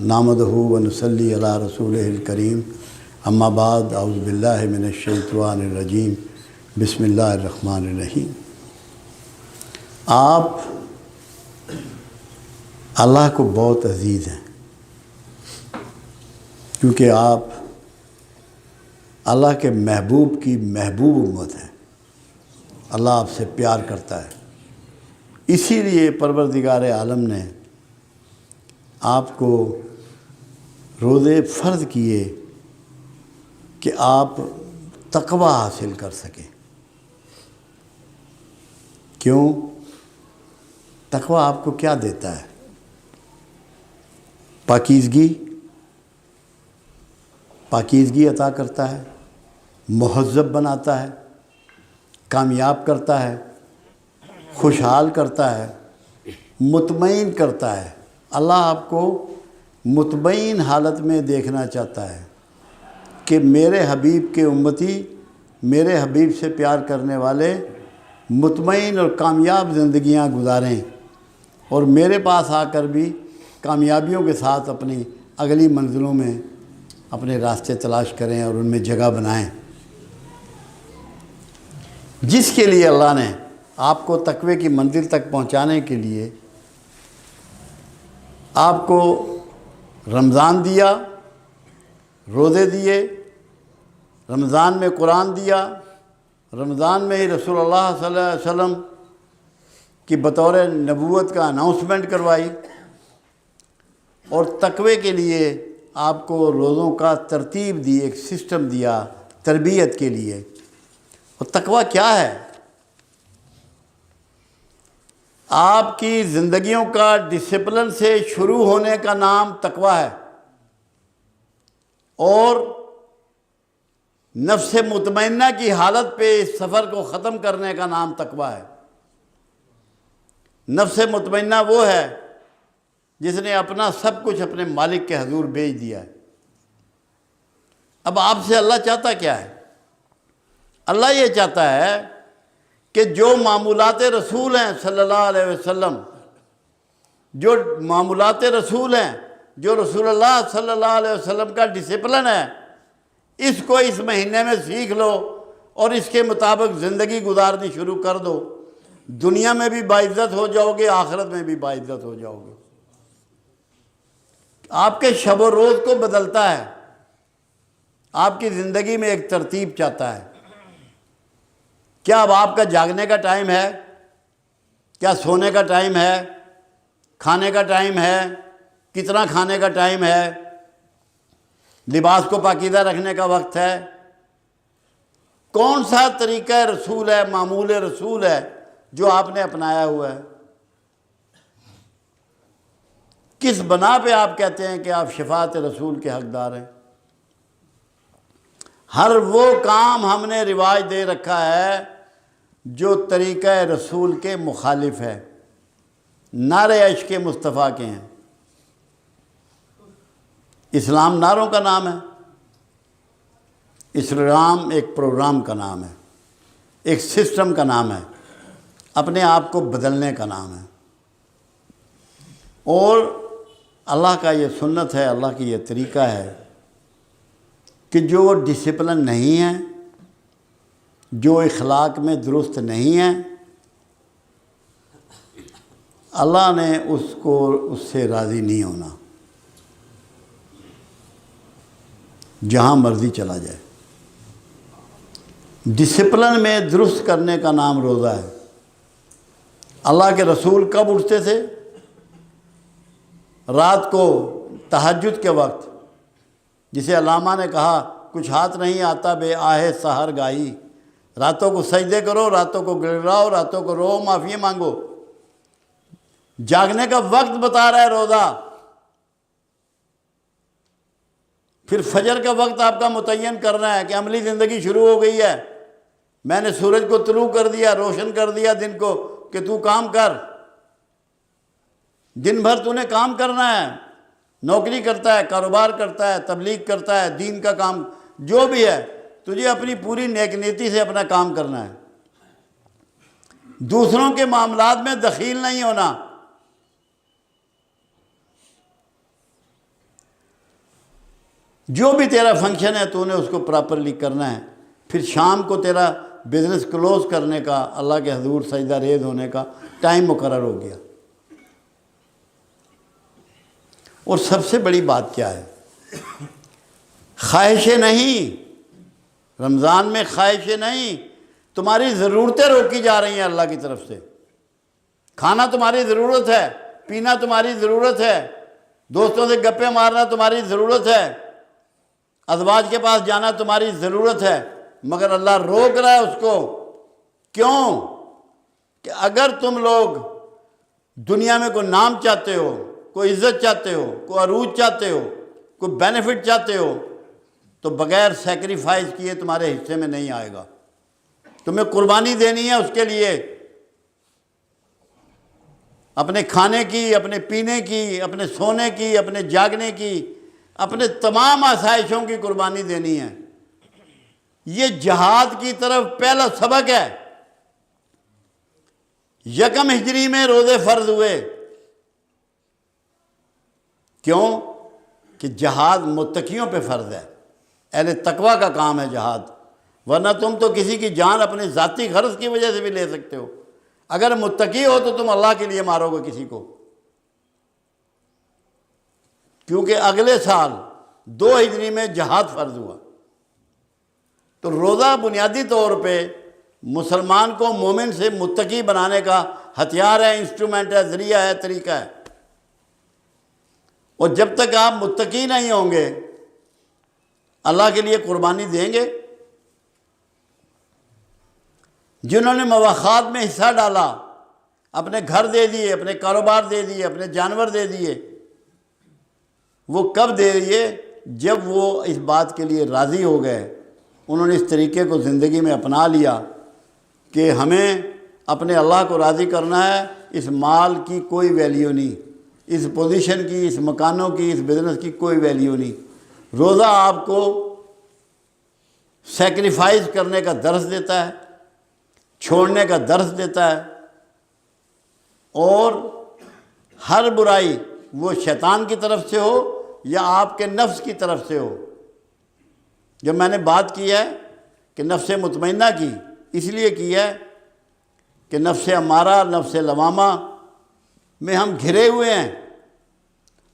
نحمدہ و نصلی علی رسولہ الکریم اما بعد اعوذ باللہ من الشیطان الرجیم بسم اللہ الرحمن الرحیم۔ آپ اللہ کو بہت عزیز ہیں کیونکہ آپ اللہ کے محبوب کی محبوب امت ہیں۔ اللہ آپ سے پیار کرتا ہے، اسی لیے پروردگار عالم نے آپ کو روزے فرض کیے کہ آپ تقوی حاصل کر سکیں۔ کیوں؟ تقوی آپ کو کیا دیتا ہے؟ پاکیزگی عطا کرتا ہے، مہذب بناتا ہے، کامیاب کرتا ہے، خوشحال کرتا ہے، مطمئن کرتا ہے۔ اللہ آپ کو مطمئن حالت میں دیکھنا چاہتا ہے کہ میرے حبیب کے امتی، میرے حبیب سے پیار کرنے والے مطمئن اور کامیاب زندگیاں گزاریں اور میرے پاس آ کر بھی کامیابیوں کے ساتھ اپنی اگلی منزلوں میں اپنے راستے تلاش کریں اور ان میں جگہ بنائیں۔ جس کے لیے اللہ نے آپ کو تقوی کی منزل تک پہنچانے کے لیے آپ کو رمضان دیا، روزے دیے، رمضان میں قرآن دیا، رمضان میں ہی رسول اللہ صلی اللہ علیہ وسلم کی بطور نبوت کا اناؤنسمنٹ کروائی، اور تقوی کے لیے آپ کو روزوں کا ترتیب دی، ایک سسٹم دیا تربیت کے لیے۔ اور تقوی کیا ہے؟ آپ کی زندگیوں کا ڈسپلن سے شروع ہونے کا نام تقوی ہے، اور نفس مطمئنہ کی حالت پہ اس سفر کو ختم کرنے کا نام تقوی ہے۔ نفس مطمئنہ وہ ہے جس نے اپنا سب کچھ اپنے مالک کے حضور بیچ دیا ہے۔ اب آپ سے اللہ چاہتا کیا ہے؟ اللہ یہ چاہتا ہے کہ جو معمولات رسول ہیں صلی اللہ علیہ وسلم، جو معمولات رسول ہیں، جو رسول اللہ صلی اللہ علیہ وسلم کا ڈسپلن ہے، اس کو اس مہینے میں سیکھ لو اور اس کے مطابق زندگی گزارنی شروع کر دو۔ دنیا میں بھی باعزت ہو جاؤ گے، آخرت میں بھی باعزت ہو جاؤ گے۔ آپ کے شب و روز کو بدلتا ہے، آپ کی زندگی میں ایک ترتیب چاہتا ہے۔ کیا اب آپ کا جاگنے کا ٹائم ہے؟ کیا سونے کا ٹائم ہے؟ کھانے کا ٹائم ہے؟ کتنا کھانے کا ٹائم ہے؟ لباس کو پاکیزہ رکھنے کا وقت ہے؟ کون سا طریقہ رسول ہے، معمول رسول ہے جو آپ نے اپنایا ہوا ہے؟ کس بنا پہ آپ کہتے ہیں کہ آپ شفاعت رسول کے حقدار ہیں؟ ہر وہ کام ہم نے رواج دے رکھا ہے جو طریقہ رسول کے مخالف ہے، نعرے عشق مصطفیٰ کے ہیں۔ اسلام نعروں کا نام ہے، اسلام ایک پروگرام کا نام ہے، ایک سسٹم کا نام ہے، اپنے آپ کو بدلنے کا نام ہے۔ اور اللہ کا یہ سنت ہے، اللہ کی یہ طریقہ ہے کہ جو ڈسپلن نہیں ہے، جو اخلاق میں درست نہیں ہے، اللہ نے اس سے راضی نہیں ہونا، جہاں مرضی چلا جائے۔ ڈسپلن میں درست کرنے کا نام روزہ ہے۔ اللہ کے رسول کب اٹھتے تھے؟ رات کو تہجد کے وقت، جسے علامہ نے کہا کچھ ہاتھ نہیں آتا بے آہ سحر گاہی۔ راتوں کو سجدے کرو، راتوں کو گڑگڑاؤ، راتوں کو رو، معافی مانگو۔ جاگنے کا وقت بتا رہا ہے روزہ۔ پھر فجر کا وقت آپ کا متعین کرنا ہے کہ عملی زندگی شروع ہو گئی ہے، میں نے سورج کو طلوع کر دیا، روشن کر دیا دن کو، کہ تو کام کر۔ دن بھر تو نے کام کرنا ہے، نوکری کرتا ہے، کاروبار کرتا ہے، تبلیغ کرتا ہے، دین کا کام جو بھی ہے، تجھے اپنی پوری نیک نیتی سے اپنا کام کرنا ہے۔ دوسروں کے معاملات میں دخیل نہیں ہونا۔ جو بھی تیرا فنکشن ہے تو نے اس کو پراپرلی کرنا ہے. پھر شام کو تیرا بزنس کلوز کرنے کا، اللہ کے حضور سجدہ ریز ہونے کا ٹائم مقرر ہو گیا. اور سب سے بڑی بات کیا ہے؟ خواہشیں نہیں. رمضان میں خواہشیں نہیں، تمہاری ضرورتیں روکی جا رہی ہیں اللہ کی طرف سے. کھانا تمہاری ضرورت ہے، پینا تمہاری ضرورت ہے، دوستوں سے گپیں مارنا تمہاری ضرورت ہے، ازواج کے پاس جانا تمہاری ضرورت ہے، مگر اللہ روک رہا ہے اس کو. کیوں؟ کہ اگر تم لوگ دنیا میں کوئی نام چاہتے ہو، کوئی عزت چاہتے ہو، کوئی عروج چاہتے ہو، کوئی بینیفٹ چاہتے ہو، تو بغیر سیکریفائز کیے تمہارے حصے میں نہیں آئے گا. تمہیں قربانی دینی ہے اس کے لیے، اپنے کھانے کی، اپنے پینے کی، اپنے سونے کی، اپنے جاگنے کی، اپنے تمام آسائشوں کی قربانی دینی ہے. یہ جہاد کی طرف پہلا سبق ہے. 1 ہجری میں روزے فرض ہوئے. کیوں؟ کہ جہاد متقیوں پہ فرض ہے، اہل تقوی کا کام ہے جہاد. ورنہ تم تو کسی کی جان اپنے ذاتی غرض کی وجہ سے بھی لے سکتے ہو. اگر متقی ہو تو تم اللہ کے لیے مارو گے کسی کو. کیونکہ اگلے سال 2 ہجری میں جہاد فرض ہوا. تو روزہ بنیادی طور پہ مسلمان کو مومن سے متقی بنانے کا ہتھیار ہے، انسٹرومنٹ ہے، ذریعہ ہے، طریقہ ہے. اور جب تک آپ متقی نہیں ہوں گے اللہ کے لیے قربانی دیں گے. جنہوں نے مواخات میں حصہ ڈالا، اپنے گھر دے دیے، اپنے کاروبار دے دیے، اپنے جانور دے دیے، وہ کب دے دیے؟ جب وہ اس بات کے لیے راضی ہو گئے، انہوں نے اس طریقے کو زندگی میں اپنا لیا کہ ہمیں اپنے اللہ کو راضی کرنا ہے. اس مال کی کوئی ویلیو نہیں، اس پوزیشن کی، اس مکانوں کی، اس بزنس کی کوئی ویلیو نہیں. روزہ آپ کو سیکریفائز کرنے کا درس دیتا ہے، چھوڑنے کا درس دیتا ہے. اور ہر برائی وہ شیطان کی طرف سے ہو یا آپ کے نفس کی طرف سے ہو. جب میں نے بات کی ہے کہ نفس مطمئنہ کی، اس لیے کی ہے کہ نفس امارہ، نفس لوامہ میں ہم گھرے ہوئے ہیں.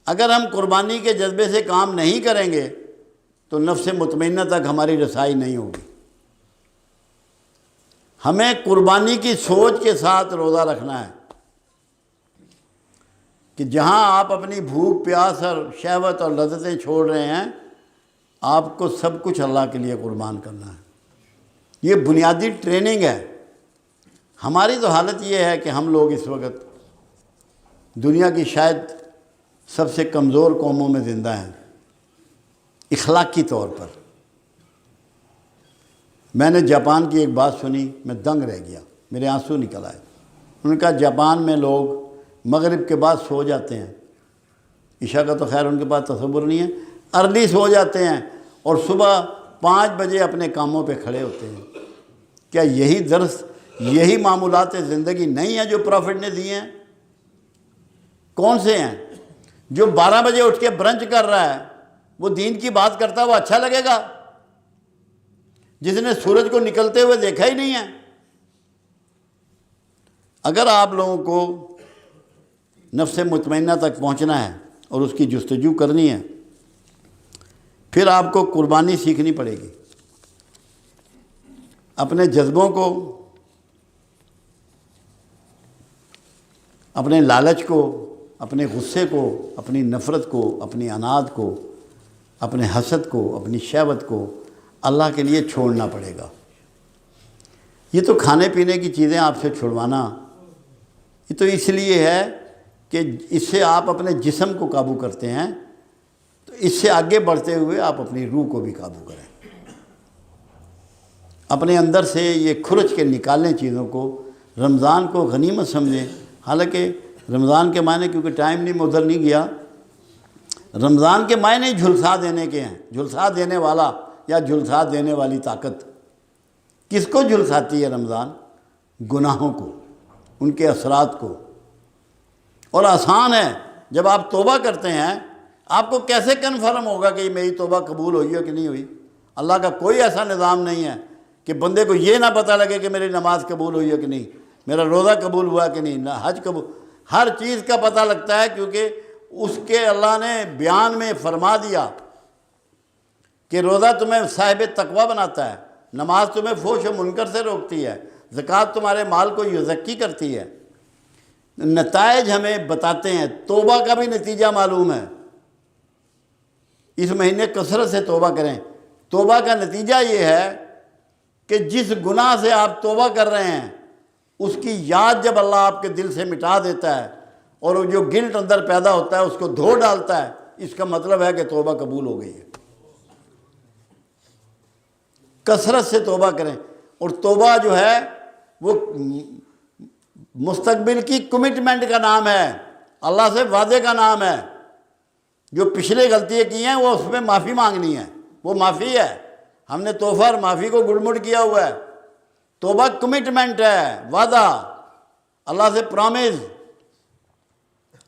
اگر ہم قربانی کے جذبے سے کام نہیں کریں گے تو نفس مطمئنہ تک ہماری رسائی نہیں ہوگی. ہمیں قربانی کی سوچ کے ساتھ روزہ رکھنا ہے کہ جہاں آپ اپنی بھوک پیاس اور شہوت اور لذتیں چھوڑ رہے ہیں، آپ کو سب کچھ اللہ کے لیے قربان کرنا ہے. یہ بنیادی ٹریننگ ہے. ہماری تو حالت یہ ہے کہ ہم لوگ اس وقت دنیا کی شاید سب سے کمزور قوموں میں زندہ ہیں اخلاقی طور پر. میں نے جاپان کی ایک بات سنی، میں دنگ رہ گیا، میرے آنسو نکل آئے. انہوں نے کہا جاپان میں لوگ مغرب کے بعد سو جاتے ہیں. عشاء کا تو خیر ان کے پاس تصور نہیں ہے، ارلی سو جاتے ہیں اور صبح 5 بجے اپنے کاموں پہ کھڑے ہوتے ہیں. کیا یہی درس، یہی معمولات زندگی نہیں ہیں جو پروفٹ نے دیے ہیں؟ کون سے ہیں؟ جو 12 بجے اٹھ کے برنچ کر رہا ہے وہ دین کی بات کرتا ہے، وہ اچھا لگے گا؟ جس نے سورج کو نکلتے ہوئے دیکھا ہی نہیں ہے. اگر آپ لوگوں کو نفس مطمئنہ تک پہنچنا ہے اور اس کی جستجو کرنی ہے، پھر آپ کو قربانی سیکھنی پڑے گی. اپنے جذبوں کو، اپنے لالچ کو، اپنے غصے کو، اپنی نفرت کو، اپنی عناد کو، اپنے حسد کو، اپنی شہوت کو اللہ کے لیے چھوڑنا پڑے گا. یہ تو کھانے پینے کی چیزیں آپ سے چھڑوانا، یہ تو اس لیے ہے کہ اس سے آپ اپنے جسم کو قابو کرتے ہیں، تو اس سے آگے بڑھتے ہوئے آپ اپنی روح کو بھی قابو کریں. اپنے اندر سے یہ کھرچ کے نکالیں چیزوں کو. رمضان کو غنیمت سمجھیں. حالانکہ رمضان کے معنی، کیونکہ ٹائم نہیں، میں ادھر نہیں گیا، رمضان کے معنی جھلسا دینے کے ہیں. جھلسا دینے والا یا جھلسا دینے والی طاقت کس کو جھلساتی ہے؟ رمضان گناہوں کو، ان کے اثرات کو. اور آسان ہے، جب آپ توبہ کرتے ہیں آپ کو کیسے کنفرم ہوگا کہ میری توبہ قبول ہوئی ہے کہ نہیں ہوئی؟ اللہ کا کوئی ایسا نظام نہیں ہے کہ بندے کو یہ نہ پتہ لگے کہ میری نماز قبول ہوئی ہے کہ نہیں، میرا روزہ قبول ہوا کہ نہیں، نہ حج قبول، ہر چیز کا پتہ لگتا ہے، کیونکہ اس کے اللہ نے بیان میں فرما دیا کہ روزہ تمہیں صاحب تقوی بناتا ہے، نماز تمہیں فحش و منکر سے روکتی ہے، زکوٰۃ تمہارے مال کو یزکی کرتی ہے۔ نتائج ہمیں بتاتے ہیں، توبہ کا بھی نتیجہ معلوم ہے۔ اس مہینے کثرت سے توبہ کریں۔ توبہ کا نتیجہ یہ ہے کہ جس گناہ سے آپ توبہ کر رہے ہیں اس کی یاد جب اللہ آپ کے دل سے مٹا دیتا ہے اور وہ جو گلٹ اندر پیدا ہوتا ہے اس کو دھو ڈالتا ہے، اس کا مطلب ہے کہ توبہ قبول ہو گئی ہے۔ کثرت سے توبہ کریں، اور توبہ جو ہے وہ مستقبل کی کمٹمنٹ کا نام ہے، اللہ سے وعدے کا نام ہے۔ جو پچھلے غلطیاں کی ہیں وہ اس میں معافی مانگنی ہے، وہ معافی ہے۔ ہم نے تحفہ اور معافی کو گڑمڑ کیا ہوا ہے۔ توبہ کمٹمنٹ ہے، وعدہ، اللہ سے پرامز،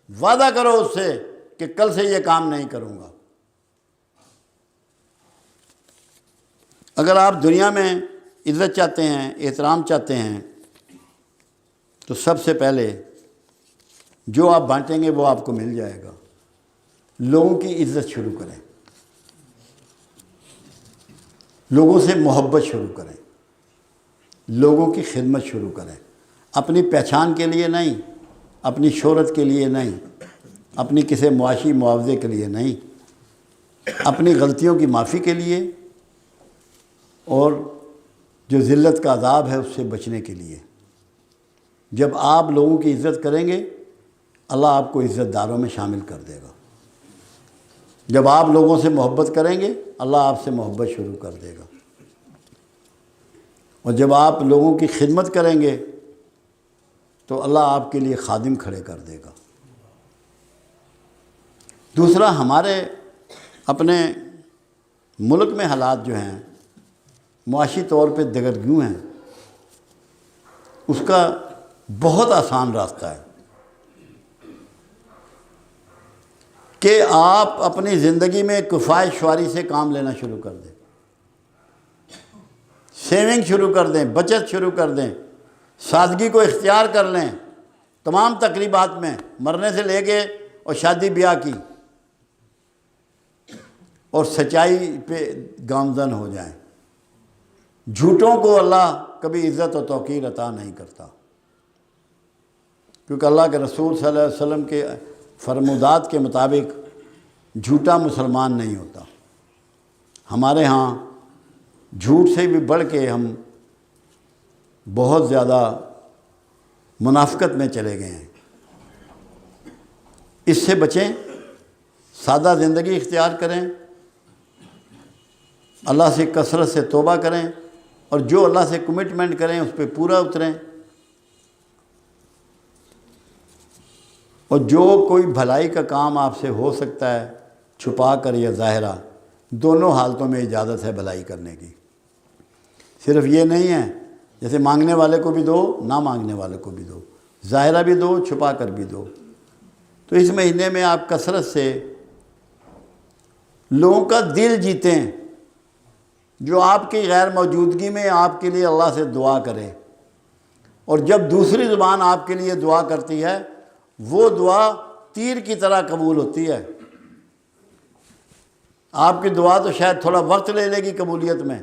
وعدہ کرو اس سے کہ کل سے یہ کام نہیں کروں گا۔ اگر آپ دنیا میں عزت چاہتے ہیں، احترام چاہتے ہیں، تو سب سے پہلے جو آپ بانٹیں گے وہ آپ کو مل جائے گا۔ لوگوں کی عزت شروع کریں، لوگوں سے محبت شروع کریں، لوگوں کی خدمت شروع کریں۔ اپنی پہچان کے لیے نہیں، اپنی شہرت کے لیے نہیں، اپنی کسی معاشی معاوضے کے لیے نہیں، اپنی غلطیوں کی معافی کے لیے اور جو ذلت کا عذاب ہے اس سے بچنے کے لیے۔ جب آپ لوگوں کی عزت کریں گے اللہ آپ کو عزت داروں میں شامل کر دے گا۔ جب آپ لوگوں سے محبت کریں گے اللہ آپ سے محبت شروع کر دے گا، اور جب آپ لوگوں کی خدمت کریں گے تو اللہ آپ کے لیے خادم کھڑے کر دے گا۔ دوسرا، ہمارے اپنے ملک میں حالات جو ہیں معاشی طور پہ دگرگوں ہیں، اس کا بہت آسان راستہ ہے کہ آپ اپنی زندگی میں کفایت شواری سے کام لینا شروع کر دیں، سیونگ شروع کر دیں، بچت شروع کر دیں، سادگی کو اختیار کر لیں تمام تقریبات میں، مرنے سے لے کے اور شادی بیاہ کی، اور سچائی پہ گامزن ہو جائیں۔ جھوٹوں کو اللہ کبھی عزت و توقیر عطا نہیں کرتا، کیونکہ اللہ کے رسول صلی اللہ علیہ وسلم کے فرمودات کے مطابق جھوٹا مسلمان نہیں ہوتا۔ ہمارے ہاں جھوٹ سے بھی بڑھ کے ہم بہت زیادہ منافقت میں چلے گئے ہیں۔ اس سے بچیں، سادہ زندگی اختیار کریں، اللہ سے کثرت سے توبہ کریں، اور جو اللہ سے کمٹمنٹ کریں اس پہ پورا اتریں، اور جو کوئی بھلائی کا کام آپ سے ہو سکتا ہے چھپا کر یا ظاہرہ، دونوں حالتوں میں اجازت ہے بھلائی کرنے کی۔ صرف یہ نہیں ہے جیسے مانگنے والے کو بھی دو، نہ مانگنے والے کو بھی دو، ظاہرہ بھی دو، چھپا کر بھی دو۔ تو اس مہینے میں آپ کثرت سے لوگوں کا دل جیتیں، جو آپ کی غیر موجودگی میں آپ کے لیے اللہ سے دعا کرے، اور جب دوسری زبان آپ کے لیے دعا کرتی ہے وہ دعا تیر کی طرح قبول ہوتی ہے۔ آپ کی دعا تو شاید تھوڑا وقت لے لے گی قبولیت میں،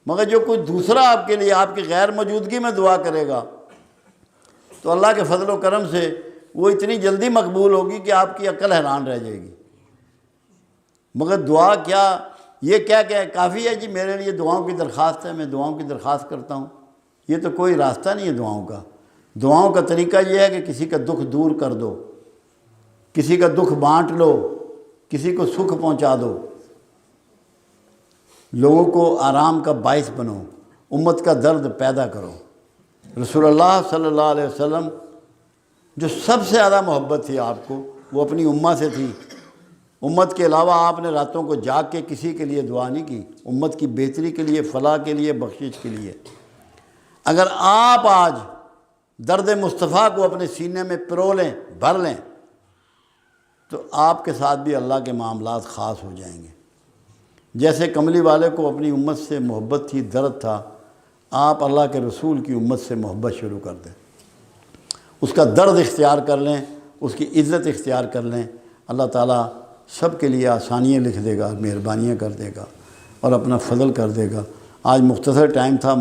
مگر جو کوئی دوسرا آپ کے لیے آپ کی غیر موجودگی میں دعا کرے گا تو اللہ کے فضل و کرم سے وہ اتنی جلدی مقبول ہوگی کہ آپ کی عقل حیران رہ جائے گی۔ مگر دعا کیا یہ کیا کہ کافی ہے جی میرے لیے دعاؤں کی درخواست ہے، میں دعاؤں کی درخواست کرتا ہوں، یہ تو کوئی راستہ نہیں ہے دعاؤں کا۔ دعاؤں کا طریقہ یہ ہے کہ کسی کا دکھ دور کر دو، کسی کا دکھ بانٹ لو، کسی کو سکھ پہنچا دو، لوگوں کو آرام کا باعث بنو، امت کا درد پیدا کرو۔ رسول اللہ صلی اللہ علیہ وسلم جو سب سے زیادہ محبت تھی آپ کو وہ اپنی امت سے تھی۔ امت کے علاوہ آپ نے راتوں کو جاگ کے کسی کے لیے دعا نہیں کی، امت کی بہتری کے لیے، فلاح کے لیے، بخشش کے لیے۔ اگر آپ آج درد مصطفیٰ کو اپنے سینے میں پرو لیں، بھر لیں، تو آپ کے ساتھ بھی اللہ کے معاملات خاص ہو جائیں گے۔ جیسے کملی والے کو اپنی امت سے محبت تھی، درد تھا، آپ اللہ کے رسول کی امت سے محبت شروع کر دیں، اس کا درد اختیار کر لیں، اس کی عزت اختیار کر لیں، اللہ تعالیٰ سب کے لیے آسانیاں لکھ دے گا، مہربانیاں کر دے گا اور اپنا فضل کر دے گا۔ آج مختصر ٹائم تھا،